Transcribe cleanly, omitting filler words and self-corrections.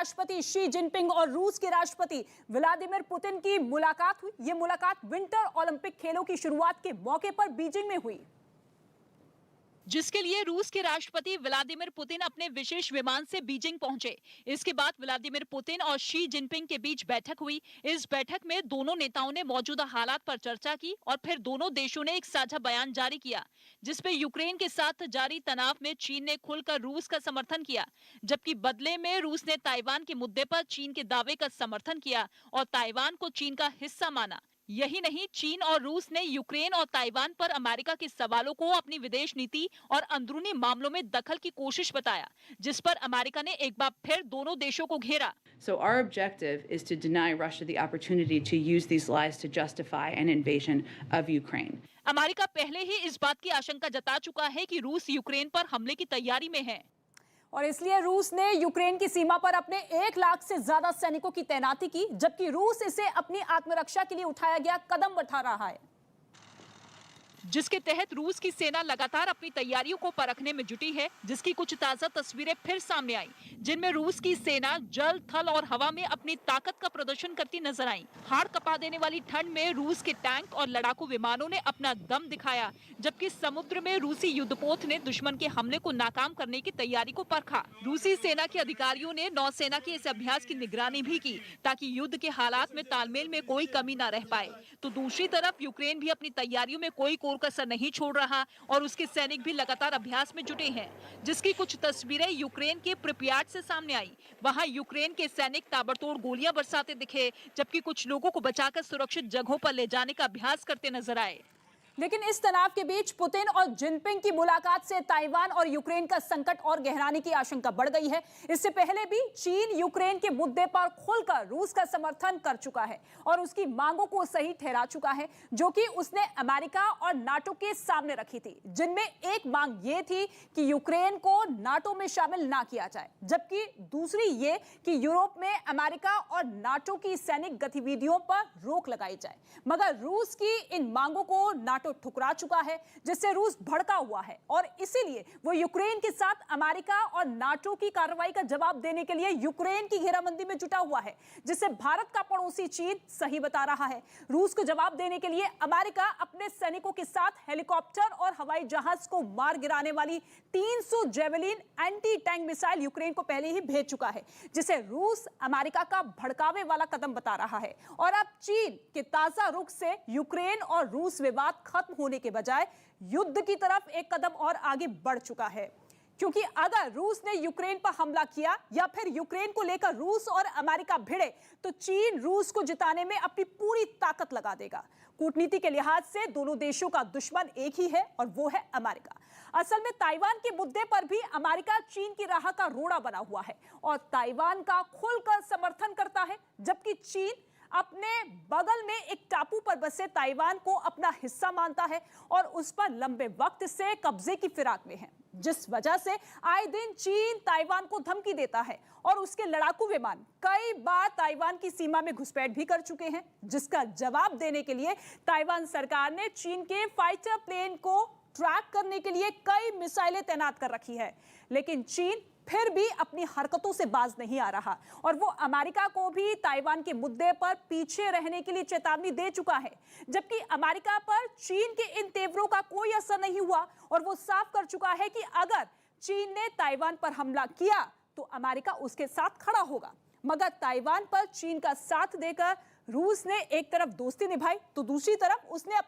राष्ट्रपति Xi Jinping और रूस के राष्ट्रपति व्लादिमीर पुतिन की मुलाकात हुई। यह मुलाकात विंटर ओलंपिक खेलों की शुरुआत के मौके पर बीजिंग में हुई, जिसके लिए रूस के राष्ट्रपति व्लादिमीर पुतिन अपने विशेष विमान से बीजिंग पहुंचे। इसके बाद व्लादिमीर पुतिन और शी जिनपिंग के बीच बैठक हुई। इस बैठक में दोनों नेताओं ने मौजूदा हालात पर चर्चा की और फिर दोनों देशों ने एक साझा बयान जारी किया, जिसमें यूक्रेन के साथ जारी तनाव में चीन ने खुलकर रूस का समर्थन किया, जबकि बदले में रूस ने ताइवान के मुद्दे पर चीन के दावे का समर्थन किया और ताइवान को चीन का हिस्सा माना। यही नहीं, चीन और रूस ने यूक्रेन और ताइवान पर अमेरिका के सवालों को अपनी विदेश नीति और अंदरूनी मामलों में दखल की कोशिश बताया, जिस पर अमेरिका ने एक बार फिर दोनों देशों को घेरा। So our objective is to deny Russia the opportunity to use these lies to justify an invasion of Ukraine. America पहले ही इस बात की आशंका जता चुका है कि रूस यूक्रेन पर हमले की तैयारी में है और इसलिए रूस ने यूक्रेन की सीमा पर अपने 1 लाख से ज्यादा सैनिकों की तैनाती की, जबकि रूस इसे अपनी आत्मरक्षा के लिए उठाया गया कदम बढ़ा रहा है, जिसके तहत रूस की सेना लगातार अपनी तैयारियों को परखने में जुटी है, जिसकी कुछ ताजा तस्वीरें फिर सामने आई, जिनमें रूस की सेना जल, थल और हवा में अपनी ताकत का प्रदर्शन करती नजर आई। हाड़ कपा देने वाली ठंड में रूस के टैंक और लड़ाकू विमानों ने अपना दम दिखाया, जबकि समुद्र में रूसी युद्धपोत ने दुश्मन के हमले को नाकाम करने की तैयारी को परखा। रूसी सेना के अधिकारियों ने नौसेना के इस अभ्यास की निगरानी भी की, ताकि युद्ध के हालात में तालमेल में कोई कमी न रह पाए। तो दूसरी तरफ यूक्रेन भी अपनी तैयारियों में कोई कसर नहीं छोड़ रहा और उसके सैनिक भी लगातार अभ्यास में जुटे हैं, जिसकी कुछ तस्वीरें यूक्रेन के प्रिपियाट से सामने आई। वहां यूक्रेन के सैनिक ताबड़तोड़ गोलियां बरसाते दिखे, जबकि कुछ लोगों को बचाकर सुरक्षित जगहों पर ले जाने का अभ्यास करते नजर आए। लेकिन इस तनाव के बीच पुतिन और जिनपिंग की मुलाकात से ताइवान और यूक्रेन का संकट और गहराने की आशंका बढ़ गई है। इससे पहले भी चीन यूक्रेन के मुद्दे पर खुलकर रूस का समर्थन कर चुका है और उसकी मांगों को सही ठहरा चुका है, जो कि उसने अमेरिका और नाटो के सामने रखी थी, जिनमें एक मांग ये थी कि यूक्रेन को नाटो में शामिल ना किया जाए, जबकि दूसरी ये कि यूरोप में अमेरिका और नाटो की सैनिक गतिविधियों पर रोक लगाई जाए। मगर रूस की इन मांगों को नाटो ठुकरा चुका है, जिससे रूस भड़का हुआ है और इसीलिए वो यूक्रेन के साथ अमेरिका और नाटो की कार्रवाई का जवाब देने के लिए यूक्रेन की घेराबंदी में जुटा हुआ है, जिसे भारत का पड़ोसी चीन सही बता रहा है। रूस को जवाब देने के लिए अमेरिका अपने सैनिकों के साथ हेलीकॉप्टर और हवाई जहाज को मार गिराने वाली 300 javelin anti tank missile Ukraine को पहले ही भेज चुका है, जिसे रूस अमेरिका का भड़कावे वाला कदम बता रहा है। और अब चीन के ताजा रुख से यूक्रेन और रूस विवाद खत्म होने के बजाय युद्ध की तरफ एक कदम और आगे बढ़ चुका है, क्योंकि अगर रूस ने यूक्रेन पर हमला किया या फिर यूक्रेन को लेकर रूस और अमेरिका भिड़े, तो चीन रूस को जिताने में अपनी पूरी ताकत लगा देगा। कूटनीति के लिहाज से दोनों देशों का दुश्मन एक ही है और वो है अमेरिका। असल में ताइवान के मुद्दे पर भी अमेरिका चीन की राह का रोड़ा बना हुआ है और ताइवान का खुलकर समर्थन करता है, जबकि चीन अपने बगल में एक टापू पर बसे ताइवान को अपना हिस्सा मानता है और उस पर लंबे वक्त से कब्जे की फिराक में है, जिस वजह से आए दिन चीन ताइवान को धमकी देता है और उसके लड़ाकू विमान कई बार ताइवान की सीमा में घुसपैठ भी कर चुके हैं, जिसका जवाब देने के लिए ताइवान सरकार ने चीन के फाइटर प्लेन को ट्रैक करने के लिए कई मिसाइलें तैनात कर रखी है। लेकिन चीन फिर भी अपनी हरकतों से बाज नहीं आ रहा और वो अमेरिका को भी ताइवान के मुद्दे पर पीछे रहने के लिए चेतावनी दे चुका है, जबकि अमेरिका पर चीन के इन तेवरों का कोई असर नहीं हुआ और वो साफ कर चुका है कि अगर चीन ने ताइवान पर हमला किया तो अमेरिका उसके साथ खड़ा होगा। मगर ताइवान पर चीन का साथ देकर रूस ने एक तरफ दोस्ती निभाई तो दूसरी तरफ उसने अपने